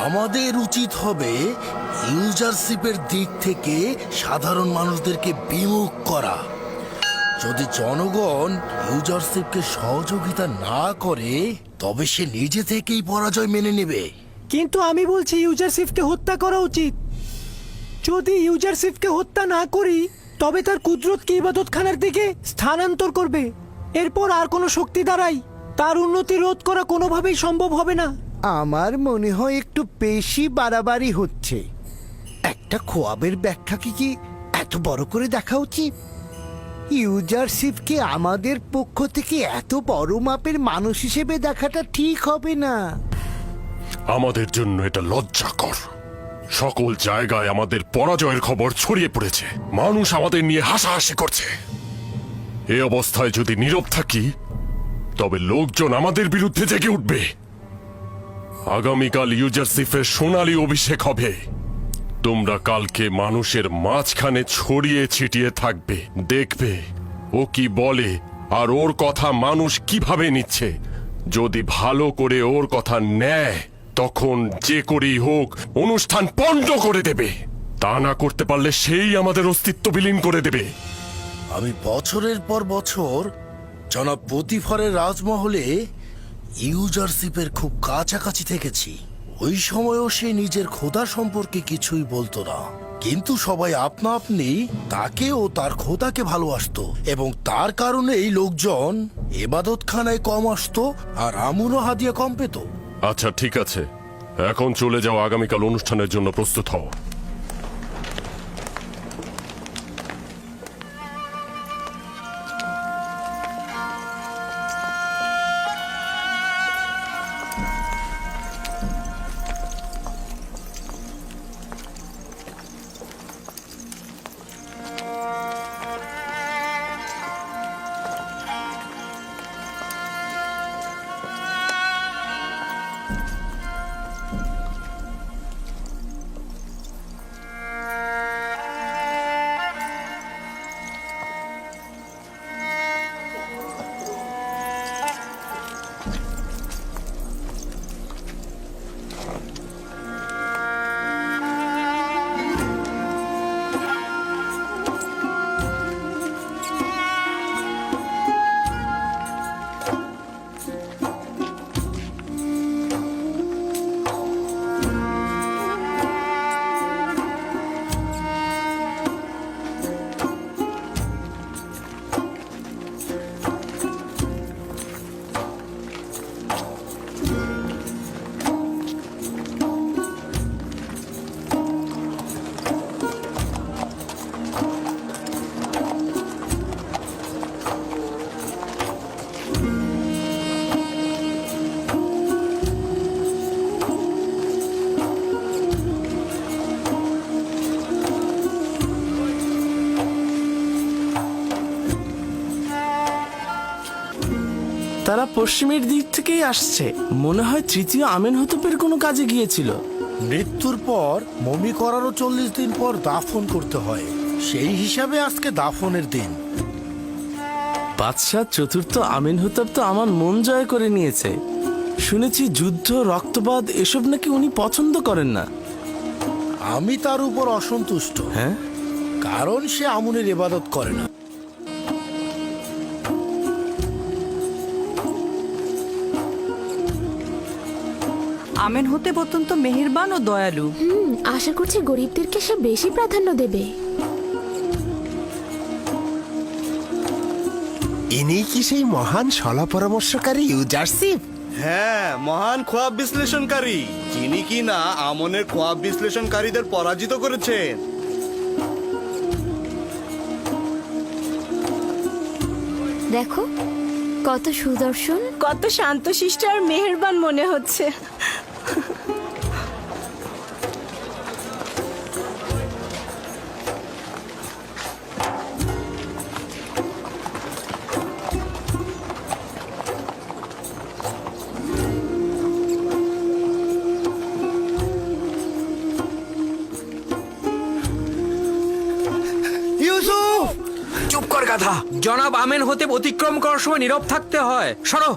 আমাদের উচিত হবে ইউজারশিপের দিক থেকে সাধারণ মানুষদেরকে বিমুখ করা। যদি জনগণ ইউজারশিপকে সহযোগিতা না করে তবে সে নিজে থেকেই পরাজয় মেনে নেবে। কিন্তু আমি বলছি ইউজারশিপকে হত্যা করা উচিত। যদি ইউজারশিপকে হত্যা না করি তবে তার কুদরতকে ইবাদতখানার দিকে স্থানান্তর করবে। এরপর আর কোনো শক্তি দ্বারাই তার উন্নতি রোধ করা কোনোভাবেই সম্ভব হবে না। আমার মনে হয় একটু বেশি বাড়াবাড়ি হচ্ছে। একটা খোয়াবের ব্যাখ্যা কি এত বড় করে দেখা উচিত? ইউজারশিপকে আমাদের পক্ষ থেকে এত বড় মাপের মানুষ হিসেবে দেখাটা ঠিক হবে না। আমাদের জন্য এটা লজ্জাকর। সকল জায়গায় আমাদের পরাজয়ের খবর ছড়িয়ে পড়েছে, মানুষ আমাদের নিয়ে হাসাহাসি করছে। এই অবস্থায় যদি নীরব থাকি তবে লোকজন আমাদের বিরুদ্ধে জেগে উঠবে। আগামীকাল ইউজারশিপের সোনালী অভিষেক হবে। তোমরা কালকে মানুষের মাঝখানে ছড়িয়ে ছিটিয়ে থাকবে, দেখবে ও কি বলে আর ওর কথা মানুষ কিভাবে নিচ্ছে। যদি ভালো করে ওর কথা নেয় তখন যে করেই হোক অনুষ্ঠান পণ্ড করে দেবে। তা না করতে পারলে সেই আমাদের অস্তিত্ব বিলীন করে দেবে। আমি বছরের পর বছর জনাব প্রতিফারের রাজমহলে ইউজারশিপের খুব কাছাকাছি থেকেছি। ওই সময়ও সে নিজের খোদা সম্পর্কে কিছুই বলতো না, কিন্তু সবাই আপনা আপনি তাকে ও তার খোদাকে ভালোবাসতো এবং তার কারণেই লোকজন ইবাদতখানায় কম আসতো আর আমুন ও হাদিয়া কম পেত। আচ্ছা ঠিক আছে, এখন চলে যাও, আগামীকাল অনুষ্ঠানের জন্য প্রস্তুত হও। তারা পশ্চিমের দিক থেকেই আসছে। মনে হয় তৃতীয় আমেনহতপের কোনো কাজে গিয়েছিল। মৃত্যুর পর মমি করারও 40 দিন পর দাফন করতে হয়, সেই হিসাবে আজকে দাফনের দিন। বাদশাহ চতুর্থ আমেনহতপ তো আমার মন জয় করে নিয়েছে। শুনেছি যুদ্ধ, রক্তপাত এসব নাকি উনি পছন্দ করেন না। আমি তার উপর অসন্তুষ্ট, হ্যাঁ, কারণ সে আমুনের ইবাদত করে না। আমেনহতেপ অত্যন্ত মেহেরবান ও দয়ালু। আশা করছি গরিবদেরকে সে বেশি প্রাধান্য দেবে। ইনি কি সেই মহান সলা পরামর্শকারী ইউজারশিপ? হ্যাঁ, মহান খোয়াব বিশ্লেষণকারী, যিনি কি না আমনের খোয়াব বিশ্লেষণকারীদের পরাজিত করেছেন। দেখো কত সুদর্শন, কত শান্তশিষ্ট আর মেহেরবান মনে হচ্ছে। চুপ কর গাধা। জনাব আমেনহতেপ অতিক্রম করার সময় নীরব থাকতে হয়। সরো।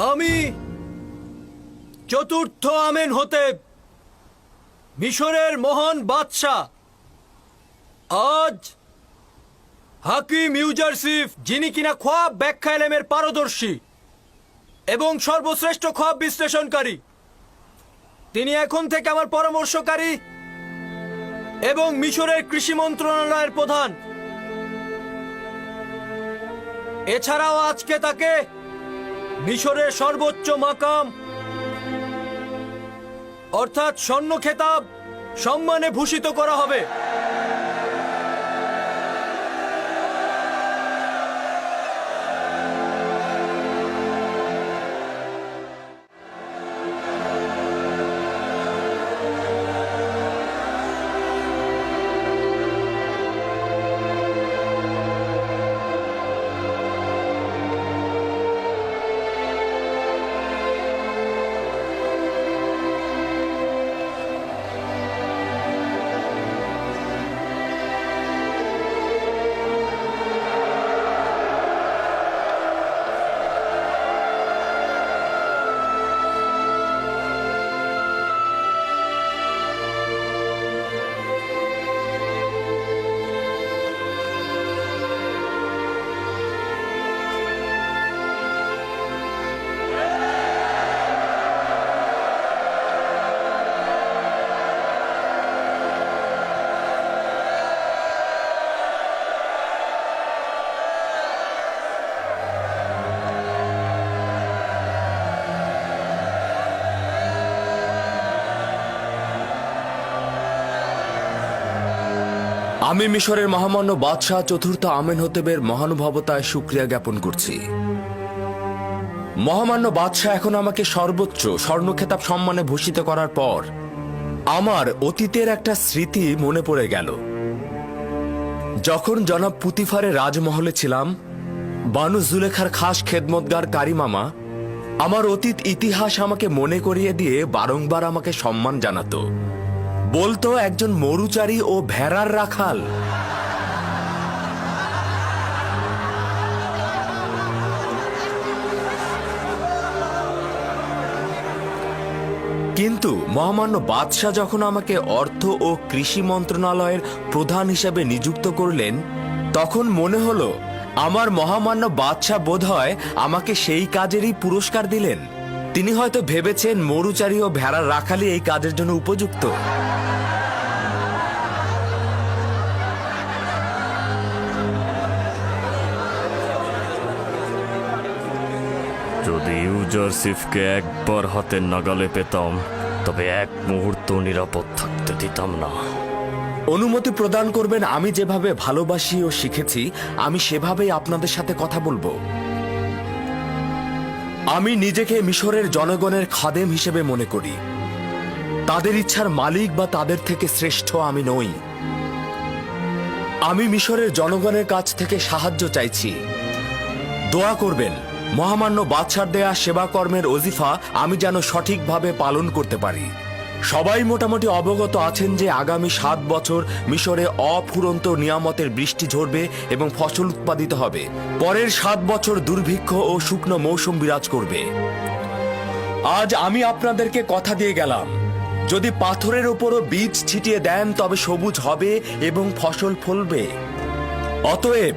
আমি চতুর্থ আমেন হতে মিশরের মহান বাদশাহ আজ হাকিম ইউজারসিফ, যিনি কিনা খোয়াব ব্যাখ্যা এলেমের পারদর্শী এবং সর্বশ্রেষ্ঠ খোয়াব বিশ্লেষণকারী, তিনি এখন থেকে আমার পরামর্শকারী এবং মিশরের কৃষি মন্ত্রণালয়ের প্রধান। এছাড়াও আজকে তাকে মিশরের সর্বোচ্চ মাকাম অর্থাৎ স্বর্ণ খেতাব সম্মানে ভূষিত করা হবে। আমি মিশরের মহামান্য বাদশাহ চতুর্থ আমেনহোতেবের মহানুভবতায় শুকরিয়া জ্ঞাপন করছি। মহামান্য বাদশাহ এখন আমাকে সর্বোচ্চ স্বর্ণ খেতাব সম্মানে ভূষিত করার পর আমার অতীতের একটা স্মৃতি মনে পড়ে গেল। যখন জনাব পুতিফারের রাজমহলে ছিলাম, বানু জুলেখার খাস খেদমতগার কারিমামা আমার অতীত ইতিহাস আমাকে মনে করিয়ে দিয়ে বারংবার আমাকে সম্মান জানাতো। বলতো একজন মরুচারী ও ভেড়ার রাখাল। কিন্তু মহামান্য বাদশাহ যখন আমাকে অর্থ ও কৃষি মন্ত্রণালয়ের প্রধান হিসেবে নিযুক্ত করলেন, তখন মনে হলো আমার মহামান্য বাদশাহ বোধহয় আমাকে সেই কাজেরই পুরস্কার দিলেন। তিনি হয়তো ভেবেছেন মরুচারী ও ভেড়ার রাখালি এই কাজের জন্য উপযুক্ত। যদি ইউজারসিফকে একবার হাতের নাগালে পেতাম, তবে এক মুহূর্ত নিরাপদ থাকতে দিতাম না। অনুমতি প্রদান করবেন, আমি যেভাবে ভালোবাসি ও শিখেছি আমি সেভাবেই আপনাদের সাথে কথা বলবো। আমি নিজেকে মিশরের জনগণের খাদেম হিসেবে মনে করি। তাদের ইচ্ছার মালিক বা তাদের থেকে শ্রেষ্ঠ আমি নই। আমি মিশরের জনগণের কাছ থেকে সাহায্য চাইছি। দোয়া করবেন মহামান্য বাদশার দেয়া সেবা কর্মের ওজিফা আমি যেন সঠিকভাবে পালন করতে পারি। সবাই মোটামুটি অবগত আছেন যে আগামী 7 বছর মিশরে অফুরন্ত নিয়ামতের বৃষ্টি ঝরবে এবং ফসল উৎপাদিত হবে। পরের 7 বছর দুর্ভিক্ষ ও শুকনো মৌসুম বিরাজ করবে। আজ আমি আপনাদেরকে কথা দিয়ে গেলাম, যদি পাথরের উপরও বীজ ছিটিয়ে দেন তবে সবুজ হবে এবং ফসল ফলবে। অতএব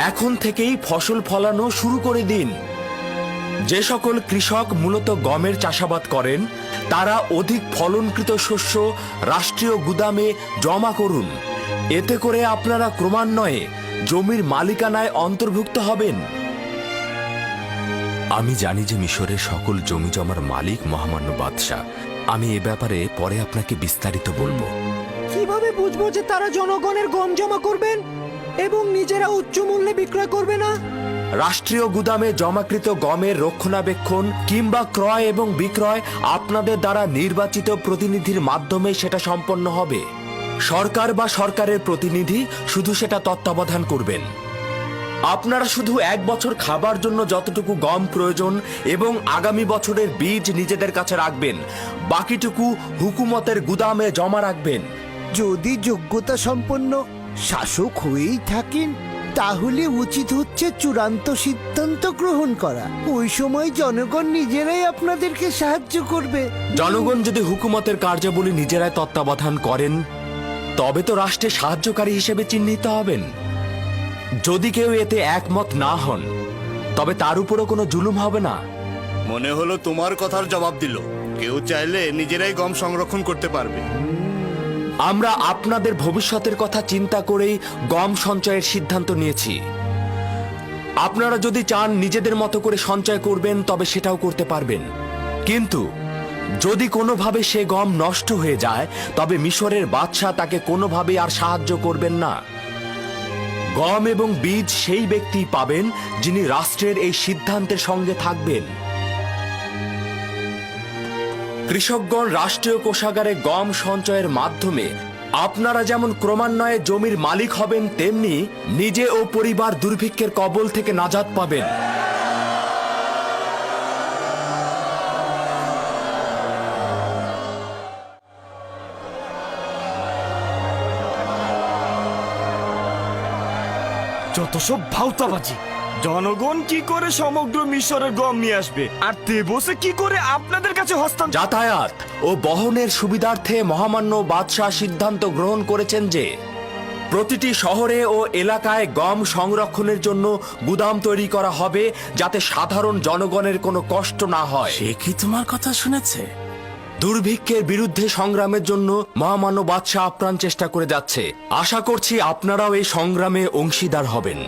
এখন থেকেই ফসল ফলানো শুরু করে দিন। যে সকল কৃষক মূলত গমের চাষাবাদ করেন, তারা অধিক ফলনকৃত শস্য রাষ্ট্রীয় গুদামে জমা করুন। এতে করে আপনারা ক্রমান্বয়ে জমির মালিকানায় অন্তর্ভুক্ত হবেন। আমি জানি যে মিশরের সকল জমি জমার মালিক মহামান্য বাদশাহ। আমি এ ব্যাপারে পরে আপনাকে বিস্তারিত বলবো। কিভাবে বুঝবো যে তারা জনগণের গম জমা করবেন এবং নিজেরা উচ্চ মূল্যে বিক্রয় করবে না? রাষ্ট্রীয় গুদামে জমাকৃত গমের রক্ষণাবেক্ষণ কিংবা ক্রয় এবং বিক্রয় আপনাদের দ্বারা নির্বাচিত প্রতিনিধির মাধ্যমে সেটা সম্পন্ন হবে। সরকার বা সরকারের প্রতিনিধি শুধু সেটা তত্ত্বাবধান করবেন। আপনারা শুধু 1 বছর খাবার জন্য যতটুকু গম প্রয়োজন এবং আগামী বছরের বীজ নিজেদের কাছে রাখবেন, বাকিটুকু হুকুমতের গুদামে জমা রাখবেন। যদি যোগ্যতা সম্পন্ন শাসক হয়েই থাকেন, তাহলে উচিত হচ্ছে চূড়ান্ত সিদ্ধান্ত গ্রহণ করা। ওই সময় জনগণ নিজেরাই আপনাদেরকে সাহায্য করবে। জনগণ যদি হুকুমতের কার্যাবলী নিজেরাই তত্ত্বাবধান করেন তবে তো রাষ্ট্রের সাহায্যকারী হিসেবে চিহ্নিত হবেন। যদি কেউ এতে একমত না হন তবে তার উপরও কোনো জুলুম হবে না। মনে হলো তোমার কথার জবাব দিল। কেউ চাইলে নিজেরাই গম সংরক্ষণ করতে পারবে। আমরা আপনাদের ভবিষ্যতের কথা চিন্তা করেই গম সঞ্চয়ের সিদ্ধান্ত নিয়েছি। আপনারা যদি চান নিজেদের মতো করে সঞ্চয় করবেন তবে সেটাও করতে পারবেন, কিন্তু যদি কোনোভাবে সে গম নষ্ট হয়ে যায় তবে মিশরের বাদশাহ তাকে কোনোভাবে আর সাহায্য করবেন না। গম এবং বীজ সেই ব্যক্তি পাবেন যিনি রাষ্ট্রের এই সিদ্ধান্তের সঙ্গে থাকবেন। কৃষকগণ রাষ্ট্রীয় কোষাগারে গম সঞ্চয়ের মাধ্যমে আপনারা যেমন ক্রমান্বয়ে জমির মালিক হবেন, তেমনি নিজে ও পরিবার দুর্ভিক্ষের কবল থেকে নাজাত পাবেন। যত সব ভাউতাবাজি! জনগণ কি করে সমগ্র মিশরের গম নিয়ে আসবে, আর তেবসে কি করে আপনাদের কাছে হস্তান্তর? যাতায়াত ও বহনের সুবিধার্থে মহামান্য বাদশাহ সিদ্ধান্ত গ্রহণ করেছেন যে প্রতিটি শহরে ও এলাকায় গম সংরক্ষণের জন্য গুদাম তৈরি করা হবে, যাতে সাধারণ জনগণের কোনো কষ্ট না হয়। সে কি তোমার কথা শুনেছে? দুর্ভিক্ষের বিরুদ্ধে সংগ্রামের জন্য মহামান্য বাদশাহ আপ্রাণ চেষ্টা করে যাচ্ছে। আশা করছি আপনারাও এই সংগ্রামে অংশীদার হবেন।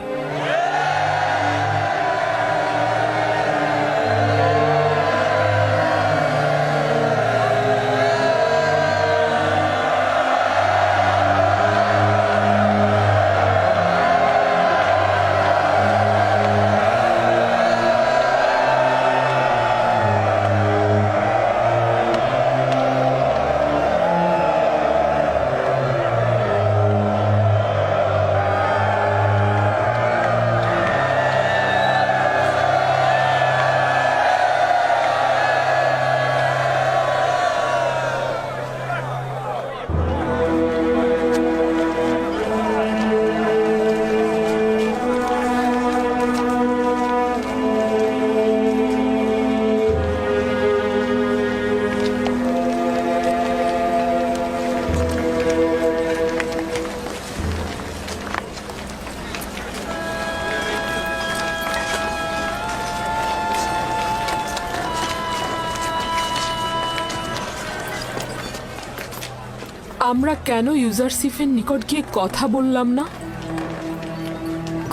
আমরা কেন ইউজারসিফের নিকট গিয়ে কথা বললাম না?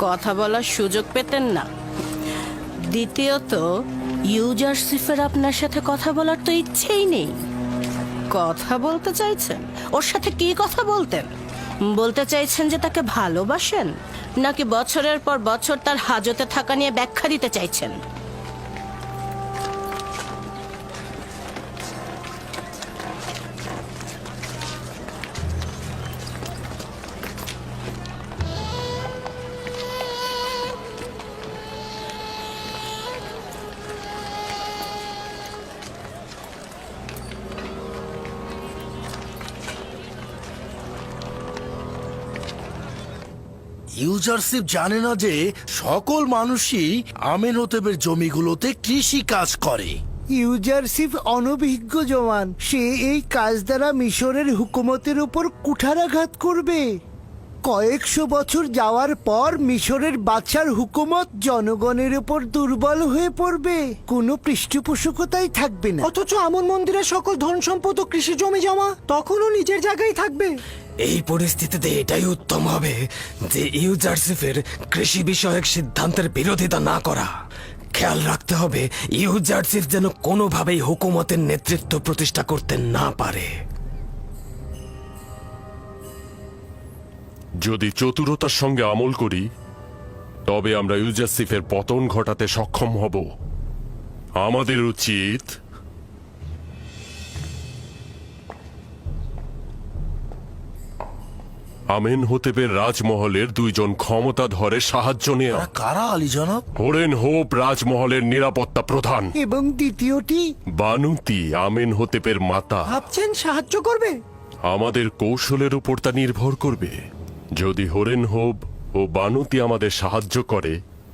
কথা বলার সুযোগ পেতেন না। দ্বিতীয়ত, ইউজারসিফের আপনার সাথে কথা বলার তো ইচ্ছেই নেই। কথা বলতে চাইছেন, ওর সাথে কি কথা বলতেন? বলতে চাইছেন যে তাকে ভালোবাসেন, নাকি বছরের পর বছর তার হাজতে থাকা নিয়ে ব্যাখ্যা দিতে চাইছেন? ইউজারশিপ জানে না যে সকল মানুষই আমেনহোতেবের জমিগুলোতে কৃষি কাজ করে। ইউজারশিপ অনভিজ্ঞ জওয়ান, সে এই কাজ দ্বারা মিশরের হুকুমতের উপর কুঠারাঘাত করবে। কয়েকশো বছর যাওয়ার পর মিশরের বাদশার হুকুমত জনগণের উপর দুর্বল হয়ে পড়বে, কোনো পৃষ্ঠপোষকতাই থাকবে না। অথচ আমন মন্দিরের সকল ধন সম্পদ ও কৃষি জমি জমা তখনও নিজের জায়গায় থাকবে। এই পরিস্থিতিতে এটাই উত্তম হবে যে ইউজারসিফের কৃষি বিষয়ক সিদ্ধান্তের বিরোধিতা না করা। খেয়াল রাখতে হবে ইউজারসিফ যেন কোনোভাবেই হুকুমতের নেতৃত্ব প্রতিষ্ঠা করতে না পারে। যদি চতুরতার সঙ্গে আমল করি তবে আমরা ইউজারসিফের পতন ঘটাতে সক্ষম হব। আমাদের উচিত আমেনহোতেবের রাজমহলের দুইজন ক্ষমতাধরের সাহায্য নেওয়া। কারা আলী জনাব? হোরেনহোপ রাজমহলের নিরাপত্তা প্রধান, এবং দ্বিতীয়টি বানুতি আমেনহোতেপের মাতা। ভাবছেন সাহায্য করবে? আমাদের কৌশলের উপর তা নির্ভর করবে। যদি হোরেনহোপ ও বানুতি আমাদের সাহায্য করে,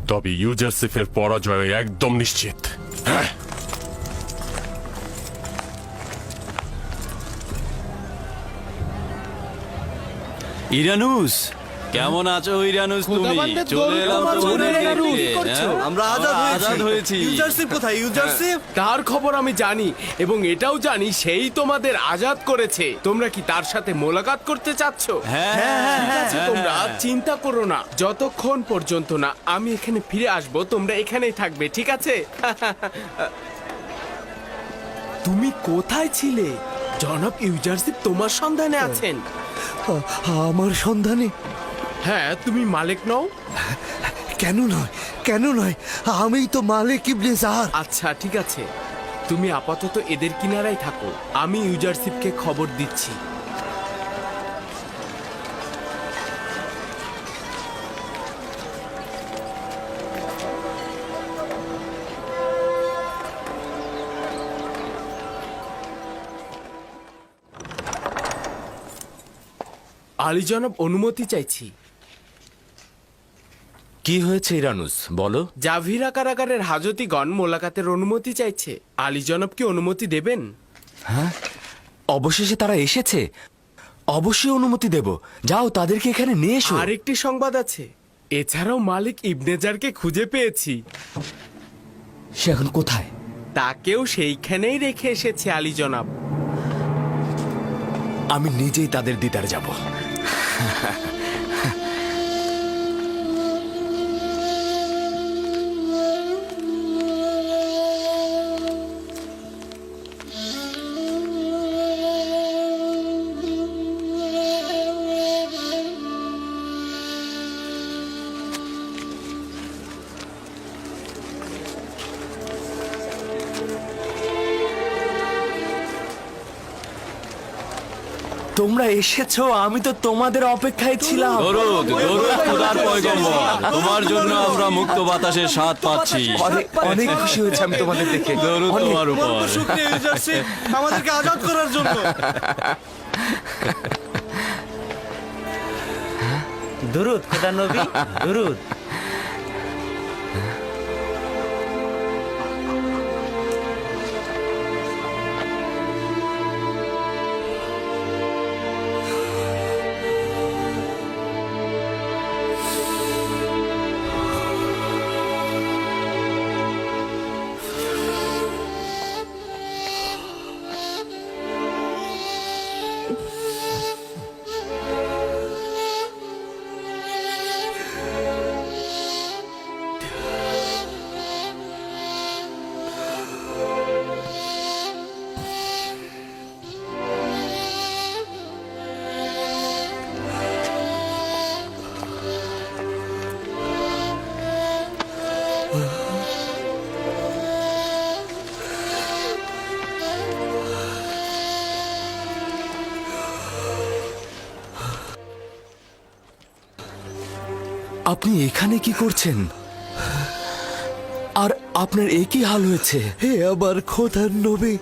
তবে ইউজারসিফের পরাজয় একদম নিশ্চিত। হ্যাঁ, ইরানুস, কেমন আছো ইরানুস? তুমি চলে এলাম তোমাদের দেখতে। আমরা আজাদ হয়েছি। ইউজারশিপ কোথায়? ইউজারশিপ তার খবর আমি জানি এবং এটাও জানি সেই তোমাদের আজাদ করেছে। তোমরা কি তার সাথে মোলাকাত করতে চাচ্ছ? ঠিক আছে, তোমরা চিন্তা করো না, যতক্ষণ পর্যন্ত না আমি এখানে ফিরে আসব তোমরা এখানেই থাকবে, ঠিক আছে? তুমি কোথায় ছিলে? জনাব ইউজারশিপ তোমার সন্ধানে আছেন। আমার সন্ধানে? হ্যাঁ, তুমি মালিক নও? কেন নয়, আমি তো মালিক ইবনে জাহার। আচ্ছা ঠিক আছে, তুমি আপাতত এদের কিনারায় থাকো, আমি ইউজারশিপকে খবর দিচ্ছি। আলী জনাব, অনুমতি চাইছি। কি হয়েছে ইরানুস, বলো। জাভিরা কারাগারের হাজতিগণ মোলাকাতের অনুমতি চাইছে। আলী জনাব কি অনুমতি দেবেন? অবশেষে তারা এসেছে, অবশ্যই অনুমতি দেব। যাও, তাদেরকে এখানে নিয়ে এসো। আরেকটি সংবাদ আছে, এছাড়াও মালিক ইবনেজারকে খুঁজে পেয়েছি। সে এখন কোথায়? তাকেও সেইখানেই রেখে এসেছে আলী জনাব। আমি নিজেই তাদের দিদার যাব। তোমরা এসেছো, আমি তো তোমাদের অপেক্ষায় ছিলাম। তোমার জন্য আমরা মুক্ত বাতাসের স্বাদ পাচ্ছি। অনেক খুশি হয়েছে আমি তোমাদের দেখে। তোমার উপর শুকরিয়া ইউজারশিপ, আমাদেরকে আজাদ করার জন্য। দুরুদ খোদা নবী, দুরুদ। আপনি এখানে কি করছেন? আর আপনার একই হাল হয়েছে? হে আমার খোদার নবী,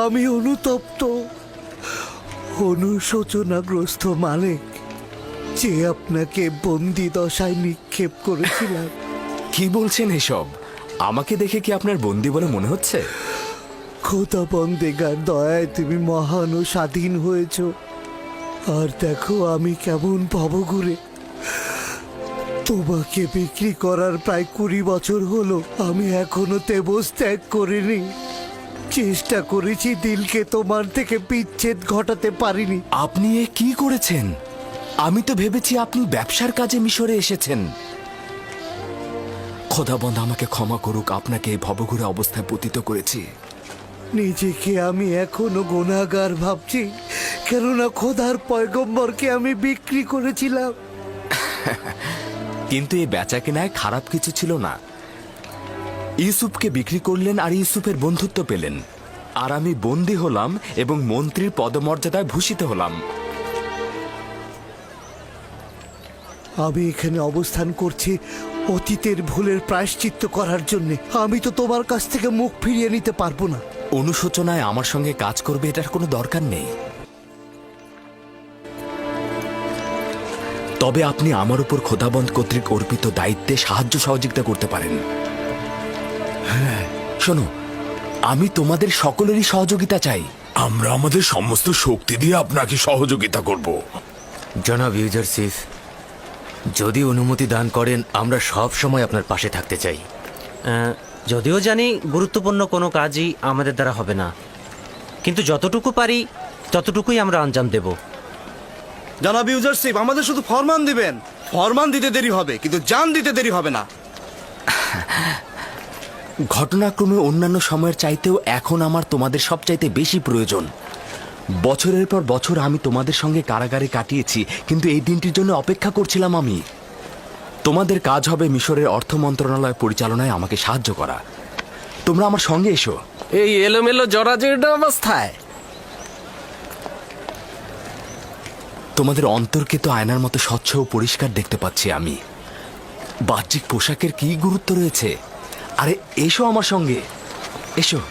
আমি অনুতপ্ত, অনুশোচনাগ্রস্ত মালিক, যে আপনাকে বন্দি দশায় নিক্ষেপ করেছিলাম। কি বলছেন এসব? আমাকে দেখে কি আপনার বন্দি বলে মনে হচ্ছে? খোদা বন্দেগার দয়ায় তুমি মহান ও স্বাধীন হয়েছ। আর দেখো আমি কেমন ভবঘুরে। তোমাকে বিক্রি করার প্রায় 20 বছর হলো, আমি এখনো তেবস ত্যাগ করিনি। চেষ্টা করেছি দিলকে তোমার থেকে বিচ্ছেদ ঘটাতে পারিনি। আপনি এ কি করেছেন? আমি তো ভেবেছি আপনি ব্যবসার কাজে মিশরে এসেছেন। খোদাবন্ধ আমাকে ক্ষমা করুক, আপনাকে এই ভবঘুরে অবস্থায় পতিত করেছি। নিজেকে আমি এখনো গুনাহগার ভাবছি, কেননা খোদার পয়গম্বরকে আমি বিক্রি করেছিলাম। কিন্তু এই বেচাকেনায় খারাপ কিছু ছিল না। ইউসুফকে বিক্রি করলেন আর ইউসুফের বন্ধুত্ব পেলেন, আর আমি বন্দী হলাম এবং মন্ত্রীর পদমর্যাদায় ভূষিত হলাম। আমি এখানে অবস্থান করছি অতীতের ভুলের প্রায়শ্চিত্ত করার জন্য। আমি তো তোমার কাছ থেকে মুখ ফিরিয়ে নিতে পারবো না। অনুশোচনায় আমার সঙ্গে কাজ করবে এটার কোনো দরকার নেই। তবে আপনি আমার উপর খোদাবন্দ কর্তৃক অর্পিত দায়িত্বে সাহায্য সহযোগিতা করতে পারেন। হ্যাঁ, শোনো, আমি তোমাদের সকলেরই সহযোগিতা চাই। আমরা আমাদের সমস্ত শক্তি দিয়ে আপনাকে সহযোগিতা করব। জনাব ইউজারসিফ, যদি অনুমতি দান করেন আমরা সব সময় আপনার পাশে থাকতে চাই। যদিও জানি গুরুত্বপূর্ণ কোনো কাজই আমাদের দ্বারা হবে না, কিন্তু যতটুকু পারি ততটুকুই আমরা আঞ্জাম দেব। জনাব ইউজারশিপ, আমাদের শুধু ফরমান দিবেন। ফরমান দিতে দেরি হবে, কিন্তু জান দিতে দেরি হবে না। ঘটনাক্রমে অন্যান্য সময়ের চাইতেও এখন আমার তোমাদের সবচাইতে বেশি প্রয়োজন। বছরের পর বছর আমি তোমাদের সঙ্গে কারাগারে কাটিয়েছি, কিন্তু এই দিনটির জন্য অপেক্ষা করছিলাম আমি। তোমাদের কাজ হবে মিশরের অর্থ মন্ত্রণালয় পরিচালনায় আমাকে সাহায্য করা। তোমরা আমার সঙ্গে এসো। এই এলোমেলো জরাজীর্ণ অবস্থায় তোমাদের অন্তরকে তো আয়নার মতো স্বচ্ছ ও পরিষ্কার দেখতে পাচ্ছি আমি। বাহ্যিক পোশাকের কি গুরুত্ব রয়েছে? আরে এসো আমার সঙ্গে, এসো।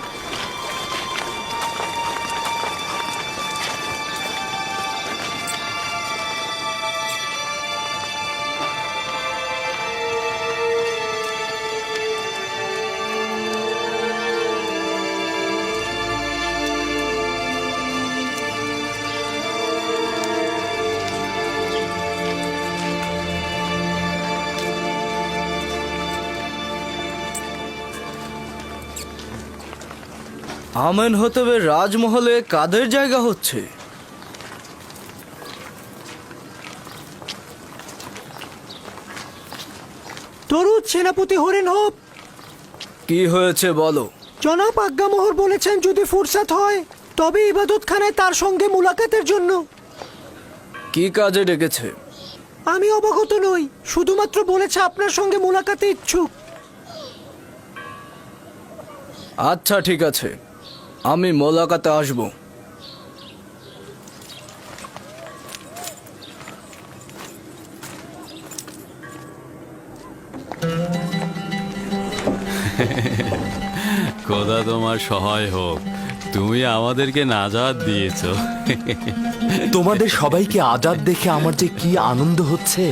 আমেন হতেবের রাজমহলে কাদের জায়গা হচ্ছে? তরুদ সেনাপতি হরেন হোপ। কি হয়েছে বলো? জনাব আজ্ঞামোহর বলেছেন যদি ফুরসাত হয় তবে ইবাদতখানায় তার সঙ্গে মুলাকাতের জন্য। কি কাজে ডেকেছে? আমি অবগত নই, শুধুমাত্র বলেছে আপনার সঙ্গে মুলাকাতে ইচ্ছুক। আচ্ছা ঠিক আছে, আমি মোলাকাতে আসব। খোদা তোমার সহায় হোক, তুমি আমাদেরকে নাজাত দিয়েছ। তোমাদের সবাইকে আজাদ দেখে আমার যে কি আনন্দ হচ্ছে।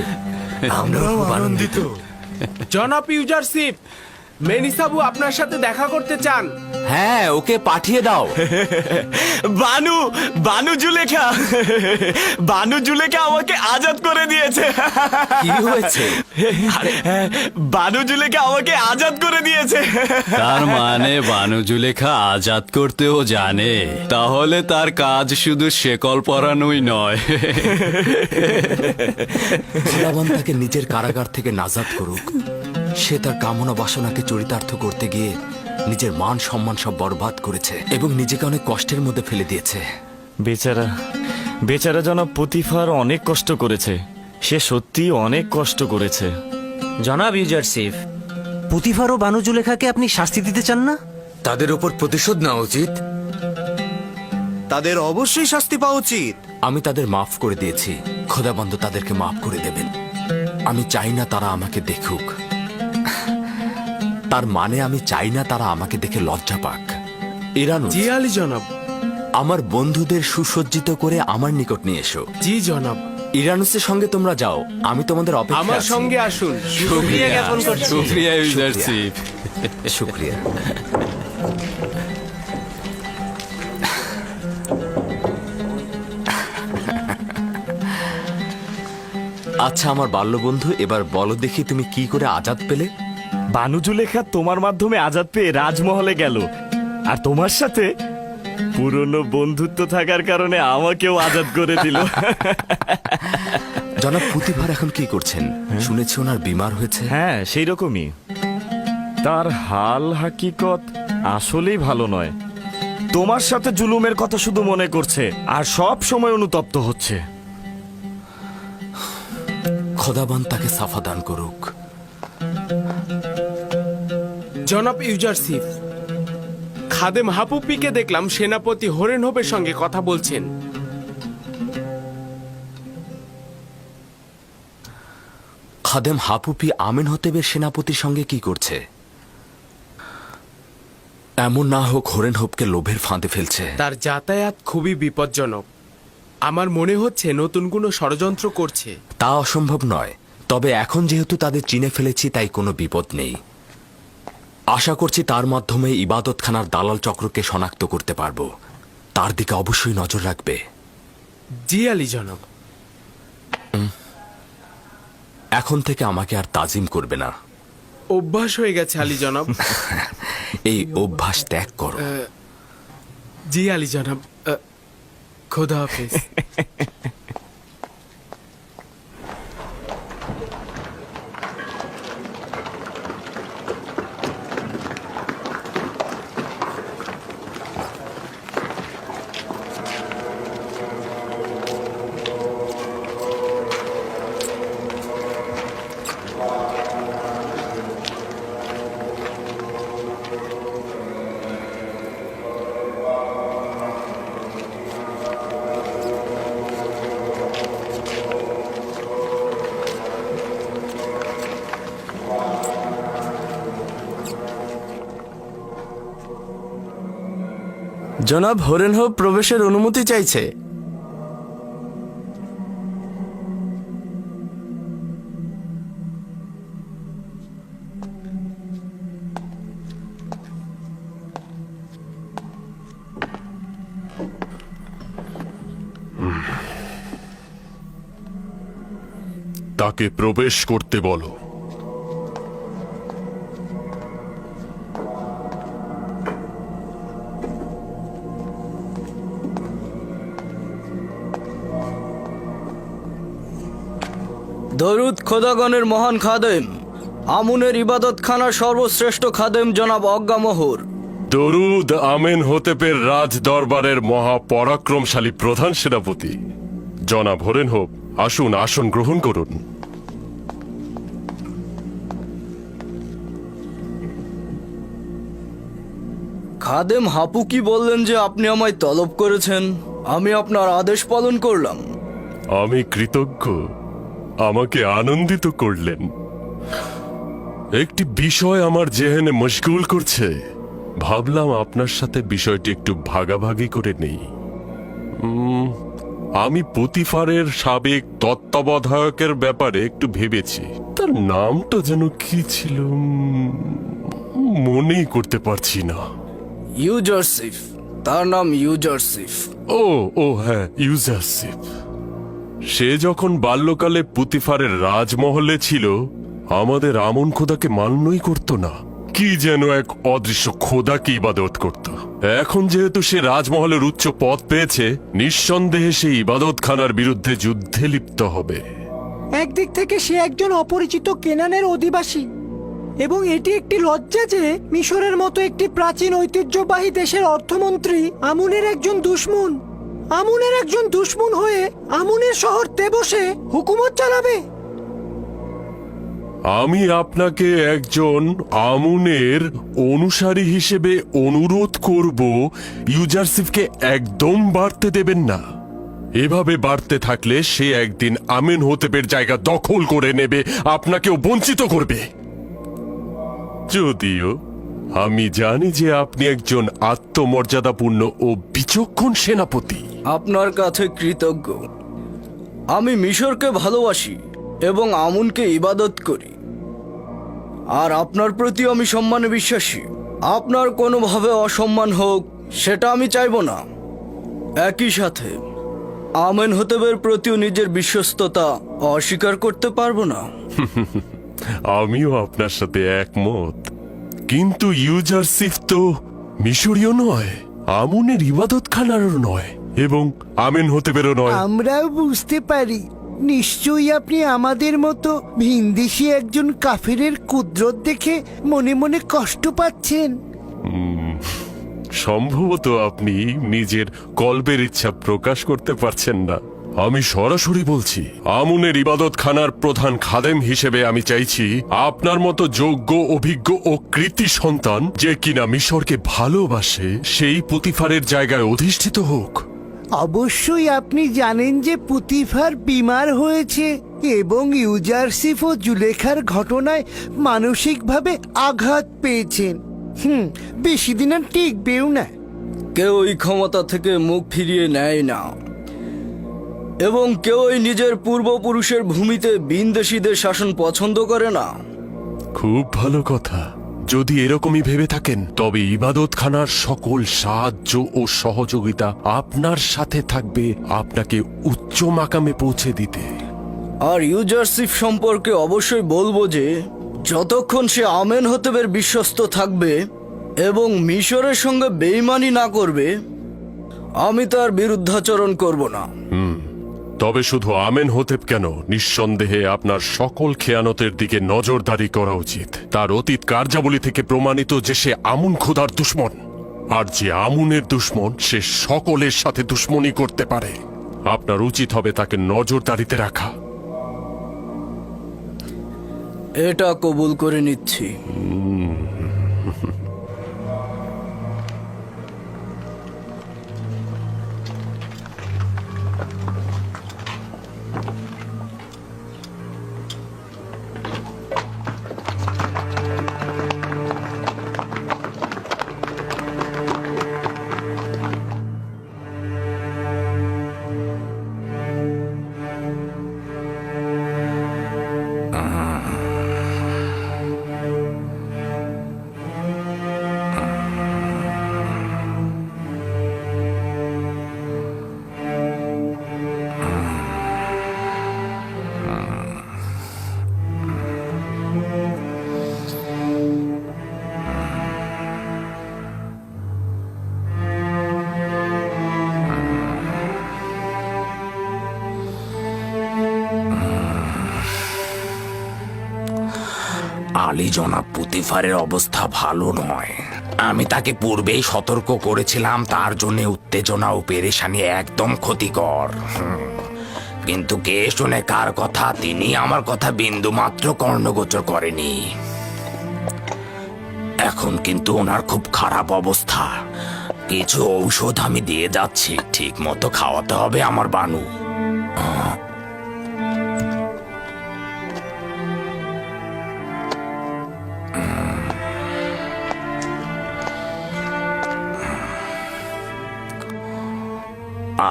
আমরাও আনন্দিত। জনাব ইউজারশিপ, মেনিসাবু আপনার সাথে দেখা করতে চান। হ্যাঁ, ওকে পাঠিয়ে দাও। বানু জুলেখা আমাকে আজাদ করে দিয়েছে। কি হয়েছে? বানু জুলেখা আমাকে আজাদ করে দিয়েছে। তার মানে বানু জুলেখা আজাদ করতেও জানে, তাহলে তার কাজ শুধু শেকল পরানোই নয়। খোদাবন্দ তাকে নিজের কারাগার থেকে নাজাত করুক। সে তার কামনা বাসনাকে চরিতার্থ করতে গিয়ে নিজের মান সম্মান সব বরবাদ করেছে এবং নিজেকে অনেক কষ্টের মধ্যে ফেলে দিয়েছে। বেচারা জনাব পুতিফার অনেক কষ্ট করেছে। সে সত্যি অনেক কষ্ট করেছে। জনাব ইউজারসিফ, পুতিফার ও বানু জুলেখাকে আপনি শাস্তি দিতে চান না? তাদের উপর প্রতিশোধ নেওয়া উচিত। তাদের অবশ্যই শাস্তি পাওয়া উচিত। আমি তাদের মাফ করে দিয়েছি, খোদাবন্দ তাদেরকে মাফ করে দেবেন। আমি চাই না তারা আমাকে দেখুক। তার মানে আমি চাই না তারা আমাকে দেখে লজ্জা পাক। ইরানুস, জি আলী জনাব। আমার বন্ধুদের সুসজ্জিত করে আমার নিকট নিয়ে এসো। জি জনাব। ইরানুসের সঙ্গে তোমরা যাও, আমি তোমাদের অপেক্ষায় আমার আছি। সঙ্গে আসুন। শুকরিয়া জ্ঞাপন করছি। শুকরিয়া ইউজারশিপ। শুক্রিয়া। আচ্ছা আমার বাল্যবন্ধু, এবার বলো দেখি তুমি কি করে আজাদ পেলে? বানু জুলেখা তোমার মাধ্যমে আজাদ পেয়ে রাজমহলে গেল, আর তোমার সাথে পুরনো বন্ধুত্ব থাকার কারণে আমাকেও আজাদ করে দিল। জনাব পুতিফার এখন কি করছেন? শুনেছি ওনার বিমার হয়েছে। হ্যাঁ, সেই রকমই। তার হাল হাকিকত আসলেই ভালো নয়। তোমার সাথে জুলুমের কথা শুধু মনে করছে আর সব সময় অনুতপ্ত হচ্ছে। খোদাবন্দ তাকে সাফা দান করুক। জনাব ইউজারশিপ, খাদেম হাপুপিকে দেখলাম সেনাপতি হরেন হোপের সঙ্গে কথা বলছেন। খাদেম হাপুপি আমেন হতেবের সেনাপতির সঙ্গে কি করছে? এমন না হোক হরেন হোপকে লোভের ফাঁদে ফেলছে। তার যাতায়াত খুবই বিপজ্জনক। আমার মনে হচ্ছে নতুন কোনো ষড়যন্ত্র করছে। তা অসম্ভব নয়, তবে এখন যেহেতু তাদের চিনে ফেলেছি তাই কোনো বিপদ নেই। আশা করছি তার মাধ্যমে ইবাদতখানার দালাল চক্রকে শনাক্ত করতে পারবো। তার দিকে অবশ্যই নজর রাখবে। জি আলী জনাব। এখন থেকে আমাকে আর তাজিম করবে না। অভ্যাস হয়ে গেছে আলী জনাব। এই অভ্যাস ত্যাগ করো। জি আলী জনাব। খোদা হাফেজ। জনাব হরেনহোপ প্রবেশের অনুমতি চাইছে। তাকে প্রবেশ করতে বলো। দরুদ খোদাগণের মহান খাদেম, আমুনের ইবাদতখানার সর্বশ্রেষ্ঠ খাদেম জনাব অজ্ঞামোহর। দরুদ আমেন হোতেপের রাজ দরবারের মহাপরাক্রমশালী প্রধান সেনাপতি জনাব হরেনহোপ, আসুন আসন গ্রহণ করুন। খাদেম হাপু কি বললেন যে আপনি আমায় তলব করেছেন? আমি আপনার আদেশ পালন করলাম। আমি কৃতজ্ঞ, আমাকে আনন্দিত করলেন। একটি বিষয় আমার জেহেনে মশগুল করছে, ভাবলাম আপনার সাথে বিষয়টি একটু ভাগাভাগি করে নেই। আমি পুতিফারের সাবেক তত্ত্বাবধায়কের ব্যাপারে একটু ভেবেছি। তার নামটা যেন কি ছিল, মনেই করতে পারছি না। ইউজারসিফ, তার নাম ইউজারসিফ। ও হ্যাঁ, ইউজারসিফ। সে যখন বাল্যকালে পুতিফারের রাজমহলে ছিল, আমাদের আমন খোদাকে মান্যই করত না, কি যেন এক অদৃশ্য খোদাকে ইবাদত করত। এখন যেহেতু সে রাজমহলের উচ্চ পদ পেয়েছে, নিঃসন্দেহে সে ইবাদতখানার বিরুদ্ধে যুদ্ধে লিপ্ত হবে। একদিক থেকে সে একজন অপরিচিত কেনানের অধিবাসী, এবং এটি একটি লজ্জা যে মিশরের মতো একটি প্রাচীন ঐতিহ্যবাহী দেশের অর্থমন্ত্রী আমুনের একজন দুশমন হয়ে আমুনের শহর তেবসে হুকুমত চালাবে। আমি আপনাকে একজন আমুনের অনুসারী হিসেবে অনুরোধ করব, ইউজারসিফকে একদম বাড়তে দেবেন না। এভাবে বাড়তে থাকলে সে একদিন আমেন হোতেপের জায়গা দখল করে নেবে, আপনাকেও বঞ্চিত করবে। যদিও আমি জানি যে আপনি একজন আত্মমর্যাদাপূর্ণ ও বিচক্ষণ সেনাপতি। আপনার কাছে কৃতজ্ঞ। আমি মিশরকে ভালোবাসি এবং আমুনকে ইবাদত করি, আর আপনার প্রতি আমি সম্মানে বিশ্বাসী। আপনার কোনোভাবে অসম্মান হোক সেটা আমি চাইব না। একই সাথে আমেন হোতেবের প্রতিও নিজের বিশ্বস্ততা অস্বীকার করতে পারবো না। আমিও আপনার সাথে একমত, কিন্তু ইউজারসিফ তো মিশরীয় নয়, আমুনের ইবাদতখানারও নয়, এবং আমেন হোতেবেরও নয়। আমরাও বুঝতে পারি, নিশ্চয়ই আপনি আমাদের মতো ভিনদেশী একজন কাফেরের কুদরত দেখে মনে মনে কষ্ট পাচ্ছেন। সম্ভবত আপনি নিজের কল্পের ইচ্ছা প্রকাশ করতে পারছেন না। আমি সরাসরি বলছি, আমুনের ইবাদতখানার প্রধান খাদেম হিসেবে আমি চাইছি আপনার মতো যোগ্য, অভিজ্ঞ ও কৃতি সন্তান, যে কিনা মিশরকে ভালোবাসে, সেই পুতিফারের জায়গায় অধিষ্ঠিত হোক। অবশ্যই আপনি জানেন যে পুতিফার বিমার হয়েছে এবং ইউজারসিফ ও জুলেখার ঘটনায় মানসিকভাবে আঘাত পেয়েছেন। বেশি দিন আর টিকবেও না। কেউ ওই ক্ষমতা থেকে মুখ ফিরিয়ে নেয় না। এবং কেউই নিজের পূর্বপুরুষের ভূমিতে বিনদেশীদের শাসন পছন্দ করে না। খুব ভালো কথা। যদি এরকমই ভেবে থাকেন তবে ইবাদতখানার সকল সাহায্য ও সহযোগিতা আপনার সাথে থাকবে আপনাকে উচ্চ মাকামে পৌঁছে দিতে। আর ইউজারশিপ সম্পর্কে অবশ্যই বলবো যে যতক্ষণ সে আমেনহতেবের বিশ্বস্ত থাকবে এবং মিশরের সঙ্গে বেইমানি না করবে, আমি তার বিরুদ্ধাচরণ করব না। তবে শুধু আমেনহতেব কেন, নিঃসন্দেহে আপনার সকল খেয়ানতের দিকে নজরদারি করা উচিত। তার অতীত কার্যাবলী থেকে প্রমাণিত যে সে আমুন খোদার দুশ্মন, আর যে আমুনের দুশ্মন সে সকলের সাথে দুশ্মনী করতে পারে। আপনার উচিত হবে তাকে নজরদারিতে রাখা। এটা কবুল করে নিচ্ছি। আলী জনাব পুতিফারের অবস্থা ভালো নয়। আমি তাকে পূর্বেই সতর্ক করেছিলাম তার জন্য উত্তেজনা ও পেরেশানি একদম ক্ষতিকর। কিন্তু কে শুনে কার কথা, তিনি আমার কথা বিন্দু মাত্র কর্ণগোচর করেনি। এখন কিন্তু ওনার খুব খারাপ অবস্থা। কিছু ঔষধ আমি দিয়ে যাচ্ছি, ঠিক মতো খাওয়াতে হবে আমার বানু।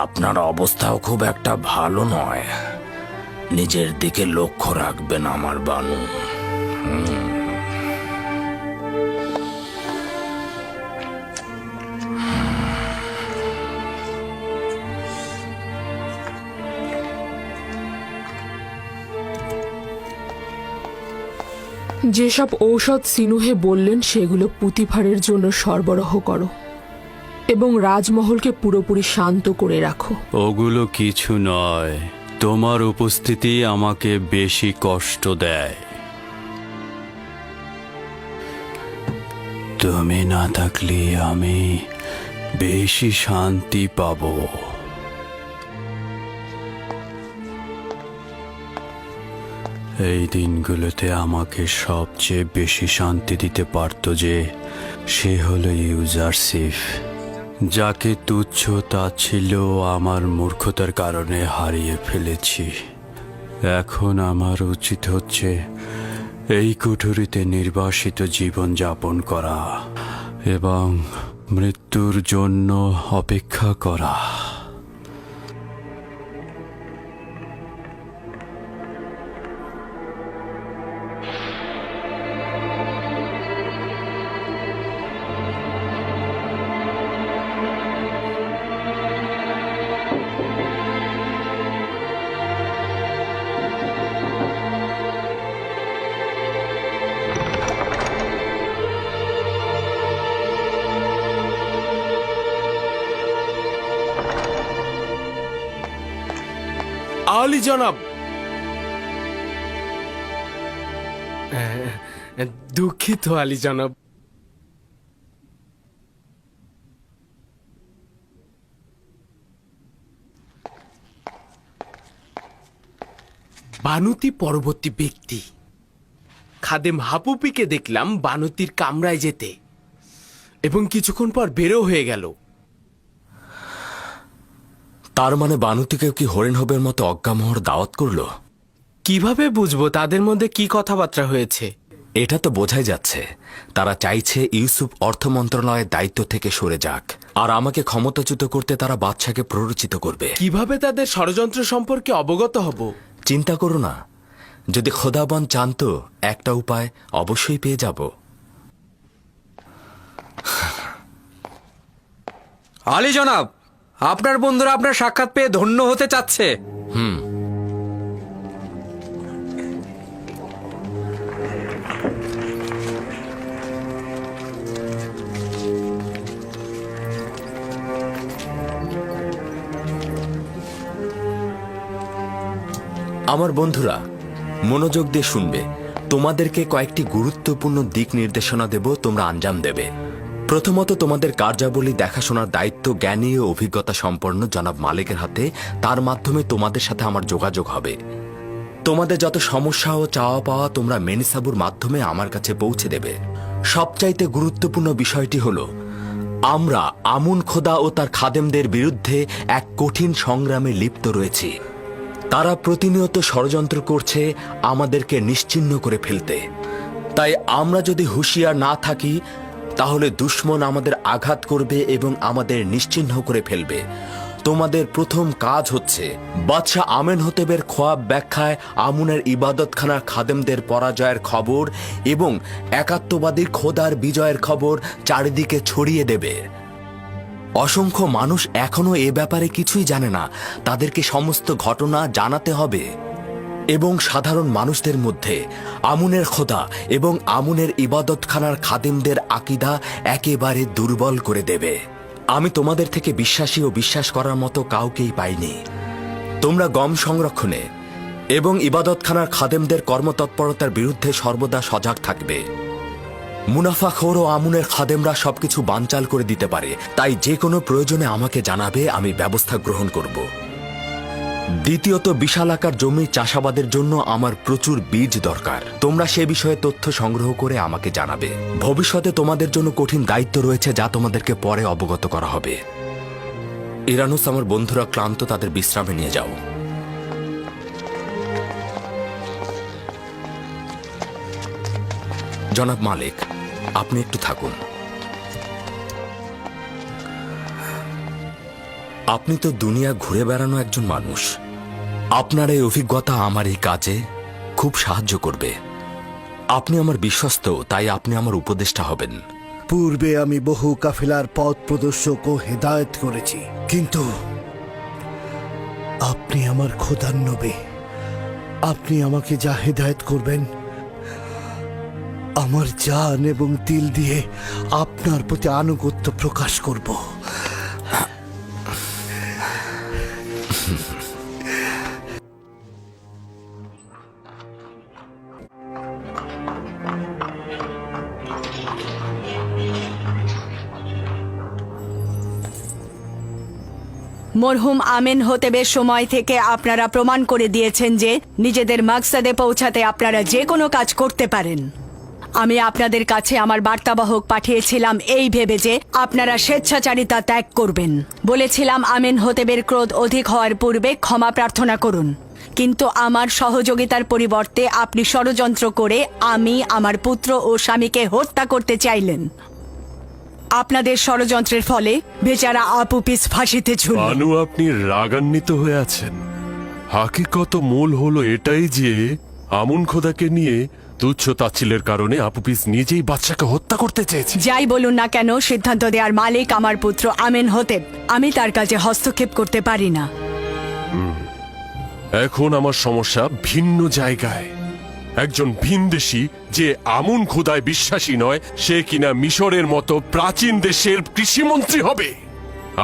আপনার অবস্থাও খুব একটা ভালো নয়। নিজের দিকে লক্ষ্য রাখবেন আমার বানু। যেসব ঔষধ সিনুহে বললেন সেগুলো পুতিফারের জন্য সরবরাহ করো এবং রাজমহলকে পুরোপুরি শান্ত করে রাখো। ওগুলো কিছু নয়, তোমার উপস্থিতি আমাকে বেশি কষ্ট দেয়। তুমি না থাকলে আমি বেশি শান্তি পাবো। এই দিনগুলোতে আমাকে সবচেয়ে বেশি শান্তি দিতে পারত যে সে হলো ইউজারশিপ, যাকে তুচ্ছ তাচ্ছিল্য আমার মূর্খতার কারণে হারিয়ে ফেলেছি। এখন আমার উচিত হচ্ছে এই কুঠুরিতে নির্বাসিত জীবন যাপন করা এবং মৃত্যুর জন্য অপেক্ষা করা। আলী জনাব, দুঃখিত আলী জনাব। বানুতি পরবর্তী ব্যক্তি। খাদেম হাপুপিকে দেখলাম বানুতির কামরায় যেতে এবং কিছুক্ষণ পর বেরো হয়ে গেল। তার মানে বানুতিকে কি হরিণহবের মতো অজ্ঞামোহর দাওয়াত করলো? কিভাবে বুঝবো তাদের মধ্যে কি কথাবার্তা হয়েছে? এটা তো বোঝাই যাচ্ছে তারা চাইছে ইউসুফ অর্থ মন্ত্রণালয়ের দায়িত্ব থেকে সরে যাক, আর আমাকে ক্ষমতাচ্যুত করতে তারা বাদশাকে প্ররোচিত করবে। কিভাবে তাদের ষড়যন্ত্র সম্পর্কে অবগত হব? চিন্তা করো না, যদি খোদাবন চান তো একটা উপায় অবশ্যই পেয়ে যাব। আলী জনাব, আপনার বন্ধুরা আপনার সাক্ষাৎ পেয়ে ধন্য হতে চাচ্ছে। আমার বন্ধুরা মনোযোগ দিয়ে শুনবে, তোমাদেরকে কয়েকটি গুরুত্বপূর্ণ দিক নির্দেশনা দেব, তোমরা আঞ্জাম দেবে। প্রথমত, তোমাদের কার্যাবলী দেখাশোনার দায়িত্ব জ্ঞানী ও অভিজ্ঞতা সম্পন্ন জনাব মালিকের হাতে। তার মাধ্যমে তোমাদের সাথে আমার যোগাযোগ হবে। তোমাদের যত সমস্যা ও চাওয়া পাওয়া তোমরা মেনিসাবুর মাধ্যমে আমার কাছে পৌঁছে দেবে। সবচাইতে গুরুত্বপূর্ণ বিষয়টি হলো, আমরা আমুন খোদা ও তার খাদেমদের বিরুদ্ধে এক কঠিন সংগ্রামে লিপ্ত রয়েছি। তারা প্রতিনিয়ত ষড়যন্ত্র করছে আমাদেরকে নিশ্চিহ্ন করে ফেলতে। তাই আমরা যদি হুঁশিয়ার না থাকি তাহলে দুশমন আমাদের আঘাত করবে এবং আমাদের নিশ্চিহ্ন করে ফেলবে। তোমাদের প্রথম কাজ হচ্ছে বাদশাহ আমেনহোতেবের খোয়াব ব্যাখ্যায় আমুনের ইবাদতখানার খাদেমদের পরাজয়ের খবর এবং একাত্মবাদী খোদার বিজয়ের খবর চারিদিকে ছড়িয়ে দেবে। অসংখ্য মানুষ এখনো এ ব্যাপারে কিছুই জানে না, তাদেরকে সমস্ত ঘটনা জানাতে হবে এবং সাধারণ মানুষদের মধ্যে আমুনের খোদা এবং আমুনের ইবাদতখানার খাদেমদের আকীদা একেবারে দুর্বল করে দেবে। আমি তোমাদের থেকে বিশ্বাসী ও বিশ্বাস করার মতো কাউকেই পাইনি। তোমরা গম সংরক্ষণে এবং ইবাদতখানার খাদেমদের কর্মতৎপরতার বিরুদ্ধে সর্বদা সজাগ থাকবে। মুনাফাখোর ও আমুনের খাদেমরা সবকিছু বানচাল করে দিতে পারে, তাই যে কোনো প্রয়োজনে আমাকে জানাবে, আমি ব্যবস্থা গ্রহণ করব। দ্বিতীয়ত, বিশাল আকার জমি চাষাবাদের জন্য আমার প্রচুর বীজ দরকার। তোমরা সে বিষয়ে তথ্য সংগ্রহ করে আমাকে জানাবে। ভবিষ্যতে তোমাদের জন্য কঠিন দায়িত্ব রয়েছে, যা তোমাদেরকে পরে অবগত করা হবে। ইরানুস, আমার বন্ধুরা ক্লান্ত, তাদের বিশ্রামে নিয়ে যাও। জনাব মালিক, আপনি একটু থাকুন। আপনি তো দুনিয়া ঘুরে বেড়ানো একজন মানুষ। আপনার এই অভিজ্ঞতা আমার এই কাজে খুব সাহায্য করবে। আপনি আমার বিশ্বস্ত, তাই আপনি আমার উপদেষ্টা হবেন। পূর্বে আমি বহু কাফেলার পথ প্রদর্শক ও হেদায়েত করেছি, কিন্তু আপনি আমার খোদার নবী। আপনি আমাকে যা হেদায়েত করবেন, আমার জান এবং দিল দিয়ে আপনার প্রতি আনুগত্য প্রকাশ করব। মরহুম আমেনহোতেবের সময় থেকে আপনারা প্রমাণ করে দিয়েছেন যে নিজেদের মাকসাদে পৌঁছাতে আপনারা যে কোনো কাজ করতে পারেন। আমি আপনাদের কাছে আমার বার্তাবাহক পাঠিয়েছিলাম এই ভেবে যে আপনারা স্বেচ্ছাচারিতা ত্যাগ করবেন। বলেছিলাম আমেনহোতেবের ক্রোধ অধিক হওয়ার পূর্বে ক্ষমা প্রার্থনা করুন, কিন্তু আমার সহযোগিতার পরিবর্তে আপনি ষড়যন্ত্র করে আমি আমার পুত্র ও স্বামীকে হত্যা করতে চাইলেন। আপনাদের ষড়যন্ত্রের ফলে বেচারা আপুপিস ফাঁসিতে ঝুলল। বানু, আপনি রাগান্বিত হয়ে আছেন। হাকিকত মূল হলো এটাই যে আমুন খোদাকে নিয়ে তুচ্ছ তাচ্ছিলের কারণে আপুপিস নিজেই বাচ্চাকে হত্যা করতে চেয়েছে। যাই বলুন না কেন, সিদ্ধান্ত দেওয়ার মালিক আমার পুত্র আমেনহোতেব। আমি তার কাজে হস্তক্ষেপ করতে পারি না। এখন আমার সমস্যা ভিন্ন জায়গায়। একজন ভিনদেশী যে আমুন খোদায় বিশ্বাসী নয়, সে কিনা মিশরের মতো প্রাচীন দেশের কৃষিমন্ত্রী হবে।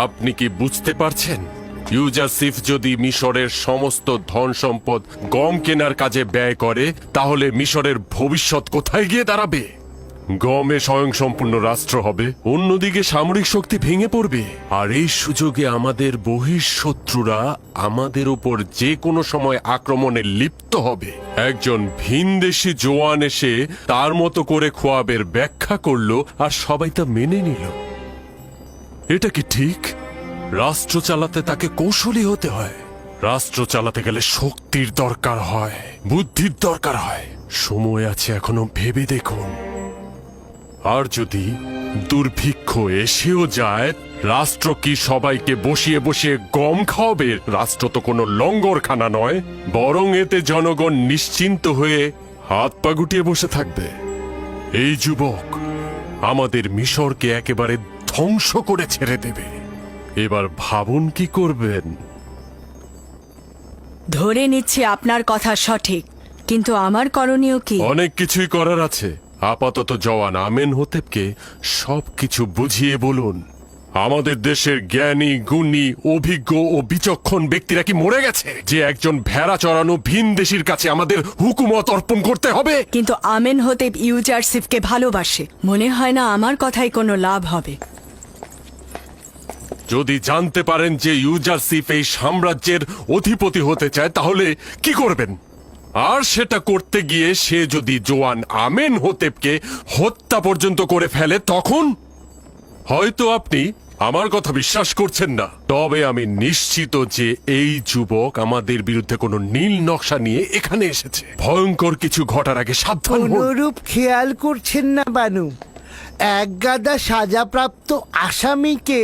আপনি কি বুঝতে পারছেন? ইউজারসিফ যদি মিশরের সমস্ত ধন সম্পদ গম কেনার কাজে ব্যয় করে, তাহলে মিশরের ভবিষ্যৎ কোথায় গিয়ে দাঁড়াবে? গমে স্বয়ংসম্পূর্ণ রাষ্ট্র হবে, অন্যদিকে সামরিক শক্তি ভেঙে পড়বে, আর এই সুযোগে আমাদের বহিঃশত্রুরা আমাদের উপর যে কোনো সময় আক্রমণে লিপ্ত হবে। একজন ভিনদেশী জওয়ান এসে তার মতো করে খোয়াবের ব্যাখ্যা করলো, আর সবাই তা মেনে নিল। এটা কি ঠিক? রাষ্ট্র চালাতে তাকে কৌশলী হতে হয়। রাষ্ট্র চালাতে গেলে শক্তির দরকার হয়, বুদ্ধির দরকার হয়, সময় আছে এখনো, ভেবে দেখুন। আর যদি দুর্ভিক্ষ এসেও যায়, রাষ্ট্র কি সবাইকে বসিয়ে বসিয়ে গম খাওয়াবে? রাষ্ট্র তো কোনো লঙ্গরখানা নয়, বরং এতে জনগণ নিশ্চিন্ত হয়ে হাত পা গুটিয়ে বসে থাকবে। এই যুবক আমাদের মিশরকে একেবারে ধ্বংস করে ছেড়ে দেবে। এবার ভাবুন কি করবেন। ধরে নিচ্ছি আপনার কথা সঠিক, কিন্তু আমার করণীয় কি? অনেক কিছুই করার আছে। আপাতত জওয়ান আমেনহোতেপকে সবকিছু বুঝিয়ে বলুন। আমাদের দেশের জ্ঞানী, গুণী, অভিজ্ঞ ও বিচক্ষণ ব্যক্তিরা কি মরে গেছে যে একজন ভেড়া চড়ানো ভিনদেশীর কাছে আমাদের হুকুমত অর্পণ করতে হবে? কিন্তু আমেনহোতেপ ইউজারসিফকে ভালোবাসে, মনে হয় না আমার কথায় কোনো লাভ হবে। যদি জানতে পারেন যে ইউজারসিফ এই সাম্রাজ্যের অধিপতি হতে চায়, তাহলে কি করবেন? আর সেটা করতে গিয়ে সে যদি জোয়ান আমেনহোতেপকে হত্যা পর্যন্ত করে ফেলে, তখন হয়তো আপনি আমার কথা বিশ্বাস করছেন না, তবে আমি নিশ্চিত যে এই যুবক আমাদের বিরুদ্ধে কোনো নীল নকশা নিয়ে এখানে এসেছে। ভয়ঙ্কর কিছু ঘটার আগে সাবধান হন। অনুরূপ খেয়াল করছেন না বানু? এক গাদা সাজাপ্রাপ্ত আসামিকে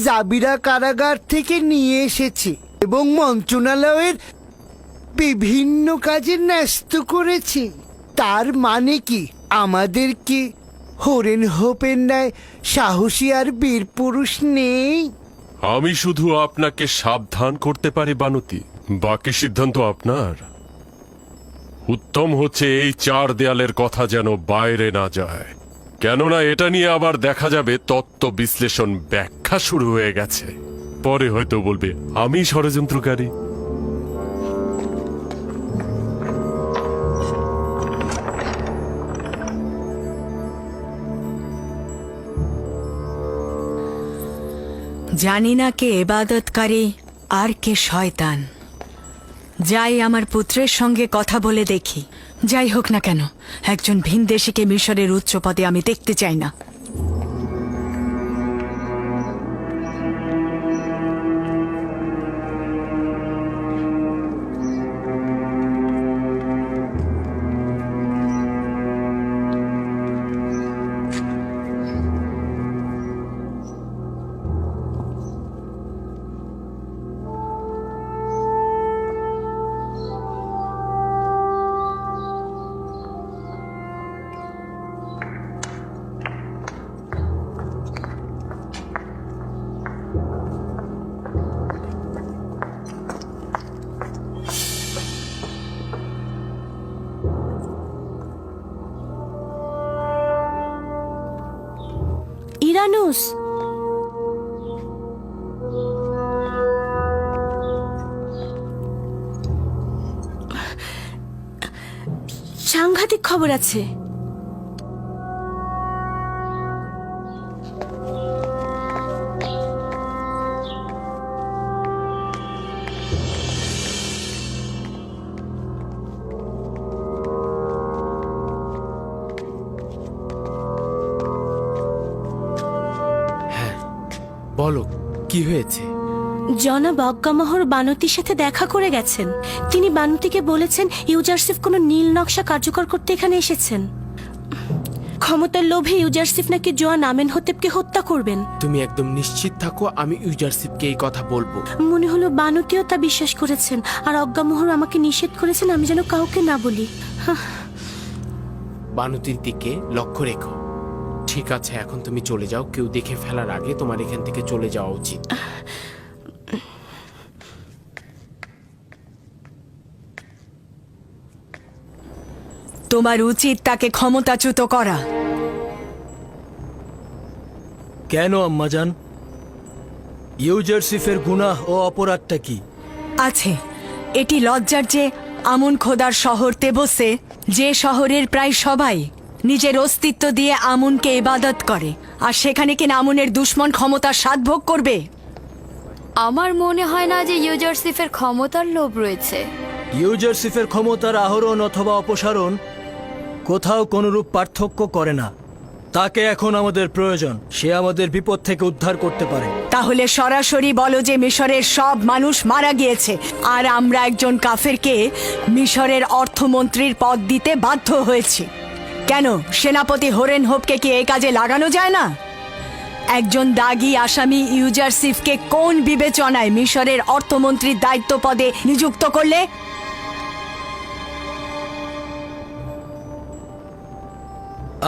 জাবিরা কারাগার থেকে নিয়ে এসেছে এবং মন্ত্রণালয়ের বিভিন্ন কাজে ন্যস্ত করেছে। তার মানে কি আমাদের কি হরেন হোপের ন্যায় সাহসী আর বীর পুরুষ নেই? আমি শুধু আপনাকে সাবধান করতে পারি বানুতি, বাকি সিদ্ধান্ত আপনার। উত্তম হচ্ছে এই চার দেয়ালের কথা যেন বাইরে না যায়, কেননা এটা নিয়ে আবার দেখা যাবে তত্ত্ব বিশ্লেষণ ব্যাখ্যা শুরু হয়ে গেছে। পরে হয়তো বলবে আমি ষড়যন্ত্রকারী। জানি না কে ইবাদতকারী আর কে শয়তান। যাই আমার পুত্রের সঙ্গে কথা বলে দেখি। যাই হোক না কেন, একজন ভিনদেশীকে মিশরের উচ্চ পদে আমি দেখতে চাই না। ইরানুস, সাংঘাতিক খবর আছে। বলো কি হয়েছে? জনাব অজ্ঞামোহর বানতির সাথে দেখা করে গেছেন। তিনি বানতিকে বলেছেন ইউজারসিফ কোনো নীল নকশা কার্যকর করতে এখানে এসেছেন। ক্ষমতার লোভে ইউজারসিফ নাকি জোয়ান আমেনহোতেপকে হত্যা করবেন। তুমি একদম নিশ্চিত থাকো, আমি ইউজারসিফকে এই কথা বলবো। মনে হলো বানতিও তা বিশ্বাস করেছেন, আর অজ্ঞামোহর আমাকে নিষেধ করেছেন আমি যেন কাউকে না বলি। বানুতির দিকে লক্ষ্য রেখো। ঠিক আছে, এখন তুমি চলে যাও। কেউ দেখে ফেলার আগে তোমার এখান থেকে চলে যাওয়া উচিত। তোমার উচিত তাকে ক্ষমতাচ্যুত করা। কেন আম্মাজান? ইউজারসিফের গুনাহ ও অপরাধটা কি? আছে, এটি লজ্জার যে আমুন খোদার শহর তেবসে, যে শহরের প্রায় সবাই নিজের অস্তিত্ব দিয়ে আমুনকে ইবাদত করে, আর সেখানে কিনা আমুনের দুশ্মন ক্ষমতার স্বাদ ভোগ করবে। আমার মনে হয় না যে ইউজারসিফের ক্ষমতার লোভ রয়েছে। ইউজারসিফের ক্ষমতার আহরণ অথবা অপসারণ কোথাও কোনরূপ পার্থক্য করে না। তাকে এখন আমাদের প্রয়োজন। সে আমাদের বিপদ থেকে উদ্ধার করতে পারে। তাহলে সরাসরি বলো যে মিশরের সব মানুষ মারা গিয়েছে আর আমরা একজন কাফেরকে মিশরের অর্থমন্ত্রীর পদ দিতে বাধ্য হয়েছি। কেন সেনাপতি হোরেন হোপকে কি এই কাজে লাগানো যায় না? একজন দাগী আসামি ইউজারসিফকে কোন বিবেচনায় মিশরের অর্থমন্ত্রীর দায়িত্ব পদে নিযুক্ত করলে?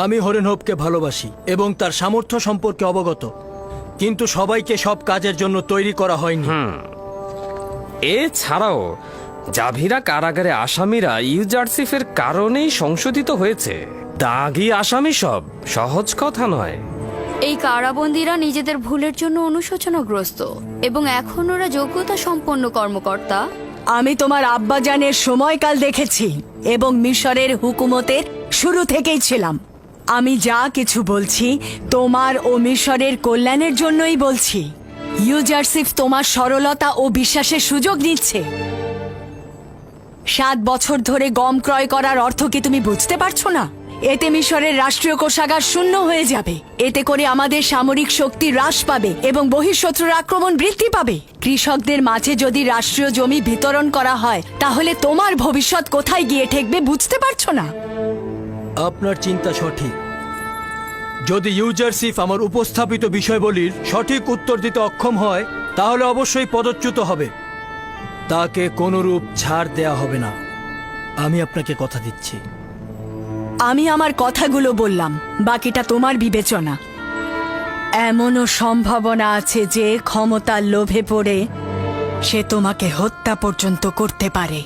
আমি হরেন হোপকে ভালোবাসি এবং তার সামর্থ্য সম্পর্কে অবগত, কিন্তু সবাইকে সব কাজের জন্য তৈরি করা হয়নি। এছাড়াও জাভিরা কারাগারে আসামিরা ইউজারসিফের কারণেই সংশোধিত হয়েছে। দাগী আসামি সব সহজ কথা নয়। এই কারাবন্দীরা নিজেদের ভুলের জন্য অনুশোচনাগ্রস্ত এবং এখন ওরা যোগ্যতা সম্পন্ন কর্মকর্তা। আমি তোমার আব্বাজানের সময়কাল দেখেছি এবং মিশরের হুকুমতের শুরু থেকেই ছিলাম। আমি যা কিছু বলছি তোমার ও মিশরের কল্যাণের জন্যই বলছি। ইউজারসিফ তোমার সরলতা ও বিশ্বাসের সুযোগ নিচ্ছে। 7 বছর ধরে গম ক্রয় করার অর্থ কি তুমি বুঝতে পারছো না? এতে মিশরের রাষ্ট্রীয় কোষাগার শূন্য হয়ে যাবে। এতে করে আমাদের সামরিক শক্তি হ্রাস পাবে এবং বহিঃশত্রুর আক্রমণ বৃদ্ধি পাবে। কৃষকদের মাঝে যদি রাষ্ট্রীয় জমি বিতরণ করা হয় তাহলে তোমার ভবিষ্যৎ কোথায় গিয়ে ঠেকবে বুঝতে পারছো না? আপনার চিন্তা সঠিক। যদি ইউজারসিফ আমার উপস্থাপিত বিষয়বলির সঠিক উত্তর দিতে অক্ষম হয় তাহলে অবশ্যই পদচ্যুত হবে। তাকে কোনরূপ ছাড় দেয়া হবে না, আমি আপনাকে কথা দিচ্ছি। আমি আমার কথাগুলো বললাম, বাকিটা তোমার বিবেচনা। এমনও সম্ভাবনা আছে যে ক্ষমতার লোভে পড়ে সে তোমাকে হত্যা পর্যন্ত করতে পারে।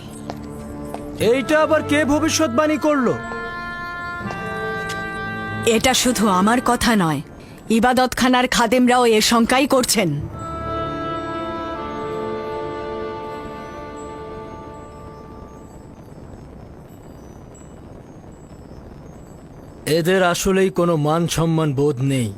এইটা আবার কে ভবিষ্যৎবাণী করলো? এটা শুধু আমার কথা নয়, ইবাদতখানার খাদেমরাও এ শঙ্কাই করছেন। এদের আসলেই কোনো মান সম্মান বোধ নেই।